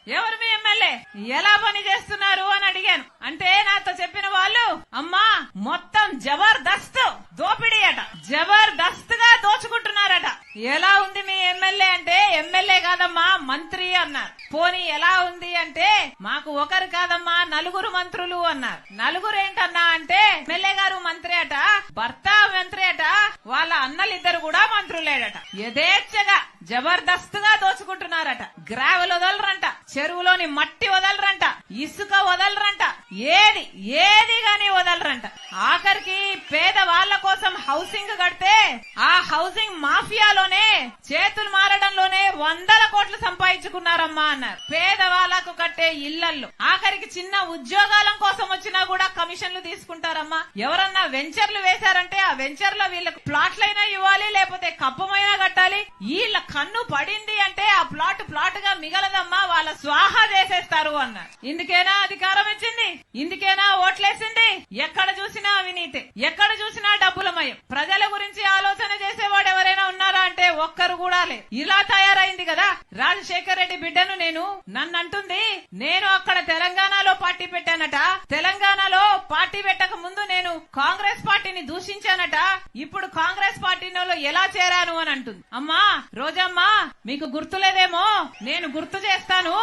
ఎవరు మీ ఎమ్మెల్యే, ఎలా పని చేస్తున్నారు అని అడిగాను. అంటే నాతో చెప్పిన వాళ్ళు, అమ్మా మొత్తం జబర్దస్త్ దోపిడీ అట, జబర్దస్త్ గా దోచుకుంటున్నారట. ఎలా ఉంది మీ ఎమ్మెల్యే అంటే, ఎమ్మెల్యే కాదమ్మా మంత్రి అన్నారు. పోనీ ఎలా ఉంది అంటే, మాకు ఒకరు కాదమ్మా నలుగురు మంత్రులు అన్నారు. నలుగురు ఏంటన్నా అంటే, ఎమ్మెల్యే గారు మంత్రి అట, భర్త మంత్రి అట, వాళ్ళ అన్నలిద్దరు కూడా మంత్రులేడట. యథేచ్ఛగా జబర్దస్త్ గా దోచుకుంటున్నారట. గ్రావెల్ వదలరంట, చెరువులోని మట్టి వదలరంట, ఇసుక వదలరంట, ఏది గాని వదలరంట. ఆఖరికి పేద వాళ్ల కోసం హౌసింగ్ కడితే ఆ హౌసింగ్ మాఫియాలోనే చేతులు మారడంలోనే 100 కోట్లు సంపాదించుకున్నారమ్మా అన్నారు. పేదవాళ్లకు కట్టే ఇళ్లల్లో ఆఖరికి చిన్న ఉద్యోగాల కోసం వచ్చినా కూడా కమిషన్లు తీసుకుంటారమ్మా. ఎవరన్నా వెంచర్లు వేశారంటే ఆ వెంచర్ లో వీళ్ళకి ప్లాట్లైనా ఇవ్వాలి, లేకపోతే కప్పమైనా కట్టాలి. వీళ్ళ కన్ను పడింది అంటే ఆ ప్లాట్ గా మిగలదమ్మా, వాళ్ళ స్వాహా చేసేస్తారు అన్నారు. ఇందుకేనా అధికారం ఇచ్చింది, ఇందుకేనా ఓట్లేసింది. ఎక్కడ చూసినా అవినీతి, ఎక్కడ చూసినా డబ్బులమయం. ప్రజల గురించి ఆలోచన చేసేవాడు ఎవరైనా ఉన్నారా అంటే ఒక్కరు కూడా లేదు. ఇలా తయారైంది కదా. రాజశేఖర్ రెడ్డి బిడ్డను నన్ను అంటుంది, నేను అక్కడ తెలంగాణలో పార్టీ పెట్టానట, తెలంగాణలో పార్టీ పెట్టక ముందు నేను కాంగ్రెస్ పార్టీని దూషించానట, ఇప్పుడు కాంగ్రెస్ పార్టీలో ఎలా చేరాను అని అంటుంది. అమ్మా రోజమ్మా, మీకు గుర్తులేదేమో, నేను గుర్తు చేస్తాను.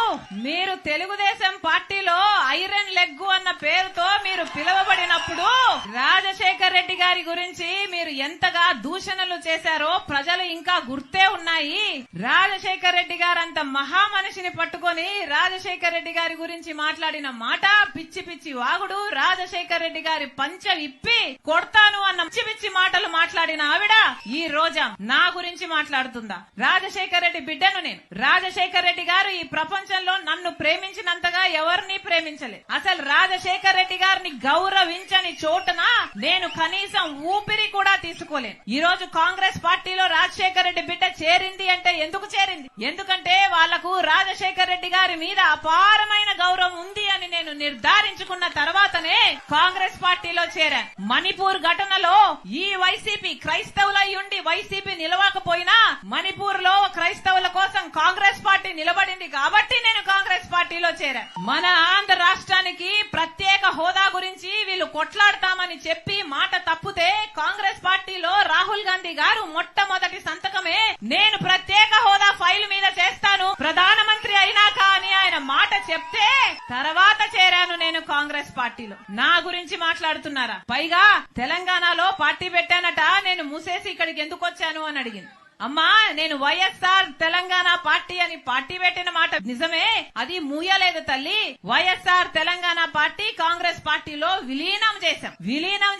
మీరు తెలుగుదేశం పార్టీలో ఐరన్ లెగ్ అన్న పేరుతో మీరు పిలువబడినప్పుడు రాజశేఖర్ రెడ్డి గారి గురించి మీరు ఎంతగా దూషణలు చేశారో ప్రజలు ఇంకా గుర్తే ఉన్నాయి. రాజశేఖర్ రెడ్డి గారంత మహా మనిషిని పట్టుకొని రాజశేఖర్ రెడ్డి గారి గురించి మాట్లాడిన మాట పిచ్చి పిచ్చి వాగుడు. రాజశేఖర్ రెడ్డి గారి పంచ విప్పి కొడతాను అన్న పిచ్చి పిచ్చి మాటలు మాట్లాడిన ఆవిడ ఈ రోజా నా గురించి మాట్లాడుతుందా? రాజశేఖర్ రెడ్డి బిడ్డను నేను. రాజశేఖర్ రెడ్డి గారు ఈ ప్రపంచంలో నన్ను ప్రేమించినంతగా ఎవరిని ప్రేమించలేదు. అసలు రాజశేఖర్ రెడ్డి గారిని గౌరవించని చోటున నేను కనీసం ఊపిరి కూడా తీసుకోలేను. ఈ రోజు కాంగ్రెస్ పార్టీలో రాజశేఖర్ రెడ్డి బిడ్డ చేరింది అంటే ఎందుకు చేరింది? ఎందుకంటే వాళ్లకు రాజశేఖర్ రెడ్డి గారి మీద అపారమైన గౌరవం ఉంది అని నేను నిర్ధారించుకున్న తర్వాతనే కాంగ్రెస్ పార్టీలో చేరాను. మణిపూర్ ఘటనలో ఈ వైసీపీ క్రైస్తవులై ఉండి వైసీపీ నిలవకపోయినా మణిపూర్ లో క్రైస్తవుల కోసం కాంగ్రెస్ పార్టీ నిలబడింది కాబట్టి నేను కాంగ్రెస్ పార్టీలో చేరాను. మన ఆంధ్ర రాష్ట్రానికి ప్రత్యేక హోదా గురించి వీళ్ళు కొట్లాడతామని చెప్పి మాట తప్పితే కాంగ్రెస్ పార్టీలో రాహుల్ గాంధీ గారు మొట్టమొదటి సంతకమే నేను ప్రత్యేక హోదా ఫైల్ మీద చేస్తాను ప్రధానమంత్రి అయినాక అని ఆయన మాట చెప్తే తర్వాత చేరాను నేను కాంగ్రెస్ పార్టీలో. నా గురించి మాట్లాడుతున్నారా? పైగా తెలంగాణలో పార్టీ పెట్టానట, నేను మూసేసి ఇక్కడికి ఎందుకు వచ్చాను అని అడిగింది. అమ్మా నేను వైఎస్ఆర్ తెలంగాణ పార్టీ అని పార్టీ పెట్టిన మాట నిజమే, అది మూయలేదు తల్లి. వైఎస్ఆర్ తెలంగాణ పార్టీ కాంగ్రెస్ పార్టీలో విలీనం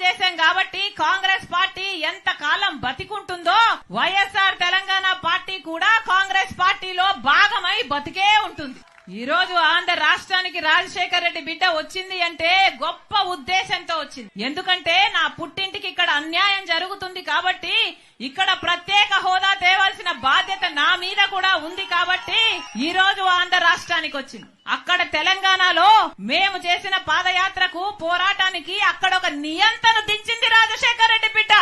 చేశాం కాబట్టి కాంగ్రెస్ పార్టీ ఎంత కాలం బతికుంటుందో వైఎస్ఆర్ తెలంగాణ పార్టీ కూడా కాంగ్రెస్ పార్టీలో భాగమై బతికే ఉంటుంది. ఈ రోజు ఆంధ్ర రాష్ట్రానికి రాజశేఖర్ రెడ్డి బిడ్డ వచ్చింది అంటే గొప్ప ఉద్దేశంతో వచ్చింది. ఎందుకంటే నా పుట్టింటికి ఇక్కడ అన్యాయం జరుగుతుంది కాబట్టి ఇక్కడ ప్రత్యేక హోదా తేవాల్సిన బాధ్యత నా మీద కూడా ఉంది కాబట్టి ఈ రోజు ఆంధ్ర రాష్ట్రానికి వచ్చింది. అక్కడ తెలంగాణలో మేము చేసిన పాదయాత్రకు పోరాటానికి అక్కడ ఒక నియంతను దించింది రాజశేఖర్ రెడ్డి బిడ్డ.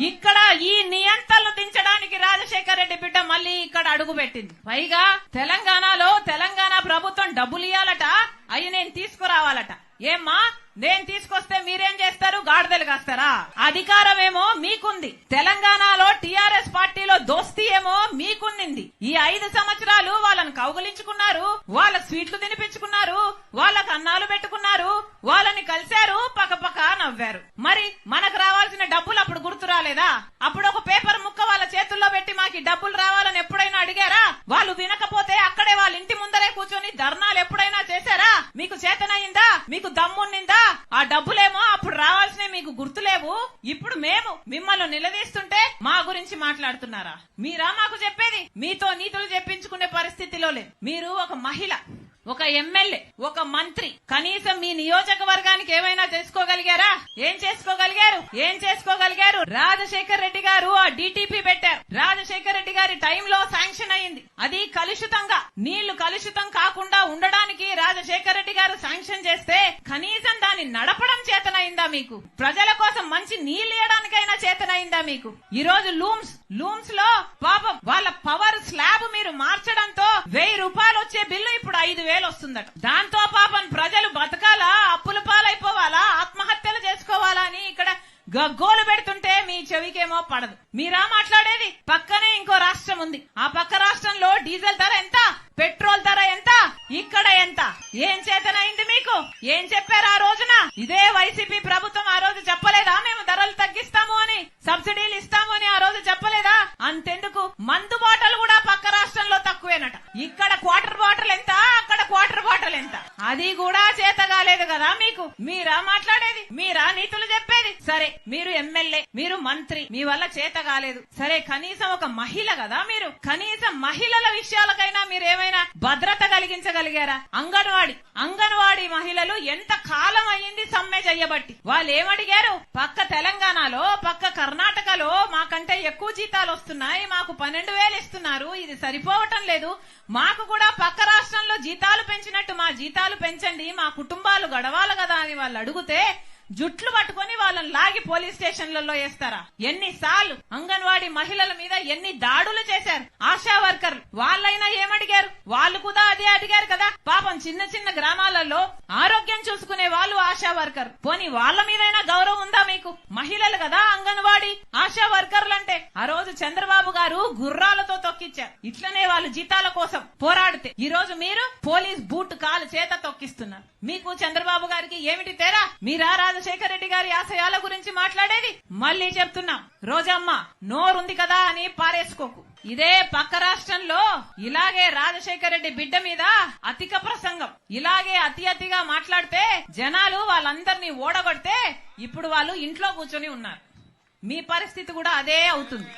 ఇక్కడ ఈ నియంతను దించడానికి రాజశేఖర్ రెడ్డి బిడ్డ మళ్ళీ ఇక్కడ అడుగు పెట్టింది. పైగా తెలంగాణలో తెలంగాణ ప్రభుత్వం డబ్బులు ఇయ్యాలట, అవి నేను తీసుకురావాలట. ఏమ్మా నేను తీసుకొస్తే మీరేం చేస్తారు? గాడిదలు కాస్తారా? అధికారం ఏమో మీకుంది, తెలంగాణలో టీఆర్ఎస్ పార్టీలో దోస్తీ ఏమో మీకుంది. ఈ 5 సంవత్సరాలు వాళ్ళని కౌగులించుకున్నారు, వాళ్ళ స్వీట్లు తినిపించుకున్నారు, వాళ్ళకు అన్నాలు పెట్టుకున్నారు, వాళ్ళని కలిశారు, పక్కపక్క నవ్వారు. మరి మనకు రావాల్సిన డబ్బులు అప్పుడు గుర్తు రాలేదా? అప్పుడు ఒక పేపర్ ముక్క వాళ్ళ చేతుల్లో పెట్టి మాకు డబ్బులు రావాలని ఎప్పుడైనా అడిగారా? వాళ్ళు వినకపోతే అక్కడే వాళ్ళ ఇంటి ముందరే కూర్చొని ధర్నాలు ఎప్పుడైనా చేశారా? మీకు చేతనయిందా? మీకు దమ్మున్నిందా? ఆ డబ్బులేమో అప్పుడు రావాల్సినవి మీకు గుర్తులేవు. ఇప్పుడు మేము మిమ్మల్ని నిలదీస్తుంటే మా గురించి మాట్లాడుతున్నారా? మీరా మాకు చెప్పేది? మీతో నీతులు చెప్పించుకునే పరిస్థితిలో లేదు. మీరు ఒక మహిళ, ఒక ఎమ్మెల్యే, ఒక మంత్రి. కనీసం మీ నియోజకవర్గానికి ఏమైనా చేసుకోగలిగారా? ఏం చేసుకోగలిగారు? రాజశేఖర్ రెడ్డి గారు ఆ డిటిపి పెట్టారు. రాజశేఖర్ రెడ్డి గారి టైంలో శాంక్షన్ అయింది. అది కలుషితంగా, నీళ్లు కలుషితం కాకుండా ఉండడానికి రాజశేఖర్ రెడ్డి గారు శాంక్షన్ చేస్తే కనీసం దాన్ని నడపడం చేతనైందా మీకు? ప్రజల కోసం మంచి నీళ్లు ఇవ్వడానికైనా చేతనైందా మీకు? ఈ రోజు లూమ్స్ లో పాపం వాళ్ళ పవర్ స్లాబ్ మీరు మార్చడంతో 1000 రూపాయలు వచ్చే బిల్లు ఇప్పుడు 5000 వస్తుందట. దాంతో పాపం ప్రజలు బతకాలా, అప్పుల పాలైపోవాలా, ఆత్మహత్యలు చేసుకోవాలా అని ఇక్కడ గగ్గోలు పెడుతుంటే మీ చెవికేమో పడదు. మీరా మాట్లాడేది? పక్కనే ఇంకో రాష్ట్రం ఉంది. ఆ పక్క రాష్ట్రంలో డీజిల్ ధర ఎంత, పెట్రోల్ ధర ఎంత, ఇక్కడ ఎంత? ఏం చేతనైంది మీకు? ఏం చెప్పారు ఆ రోజున? ఇదే వైసీపీ ప్రభుత్వం ఆ రోజు చెప్పలేదా మేము ధరలు తగ్గిస్తాము అని, సబ్సిడీలు ఇస్తాము అని ఆ రోజు చెప్పలేదా? అంతెందుకు, మందు బాటలు కూడా పక్క రాష్ట్రంలో తక్కువేనట. ఇక్కడ క్వార్టర్ బాటిల్ ఎంత, అక్కడ క్వార్టర్ బాటిల్ ఎంత? అది కూడా చేత కాలేదు కదా మీకు? మీరా మాట్లాడేది? మీరా నీతులు చెప్పేది? సరే, మీరు ఎమ్మెల్యే, మీరు మంత్రి, మీ వల్ల చేత కాలేదు. సరే, కనీసం ఒక మహిళ కదా మీరు, కనీసం మహిళల విషయాలకైనా మీరు ఏమైనా భద్రత కలిగించగలిగారా? అంగన్వాడీ మహిళలు ఎంత కాలం అయ్యింది సమ్మె చెయ్యబట్టి. వాళ్ళు ఏమడిగారు? పక్క తెలంగాణలో, పక్క కర్ణాటకలో మాకంటే ఎక్కువ జీతాలు వస్తున్నాయి, మాకు 12,000 ఇస్తున్నారు, ఇది సరిపోవటం లేదు, మాకు కూడా పక్క రాష్ట్రంలో జీతాలు పెంచినట్టు మా జీతాలు పెంచండి, మా కుటుంబాలు గడవాలి కదా అని వాళ్ళు అడిగితే జుట్లు పట్టుకుని వాళ్ళని లాగి పోలీస్ స్టేషన్లలో వేస్తారా? ఎన్నిసార్లు అంగన్వాడీ మహిళల మీద ఎన్ని దాడులు చేశారు ఆశా వర్కర్లు. వాళ్ళైనా ఏమడిగారు? వాళ్ళు కూడా అదే అడిగారు కదా. పాపం చిన్న గ్రామాలలో ఆరోగ్యం చూసుకునే వాళ్ళు ఆశా వర్కర్. పోనీ వాళ్ళ మీదైనా గౌరవం ఉందా మీకు? మహిళలు కదా అంగన్వాడీ ఆశా వర్కర్లు అంటే. ఆ రోజు చంద్రబాబు గారు గుర్రాలతో తొక్కిచ్చారు. ఇట్లనే వాళ్ళు జీతాల కోసం పోరాడితే ఈ రోజు మీరు పోలీస్ బూట్ కాలు చేత తొక్కిస్తున్నారు. మీకు చంద్రబాబు గారికి ఏమిటి తేడా? మీరా రాజశేఖర్ రెడ్డి గారి ఆశయాల గురించి మాట్లాడేది? మళ్ళీ చెప్తున్నా, రోజమ్మ నోరుంది కదా అని పారేసుకోకు. ఇదే పక్క రాష్ట్రంలో ఇలాగే రాజశేఖర్ రెడ్డి బిడ్డ మీద అధిక ప్రసంగం, ఇలాగే అతిగా మాట్లాడితే జనాలు వాళ్ళందరినీ ఓడగొడితే ఇప్పుడు వాళ్ళు ఇంట్లో కూర్చొని ఉన్నారు. మీ పరిస్థితి కూడా అదే అవుతుంది.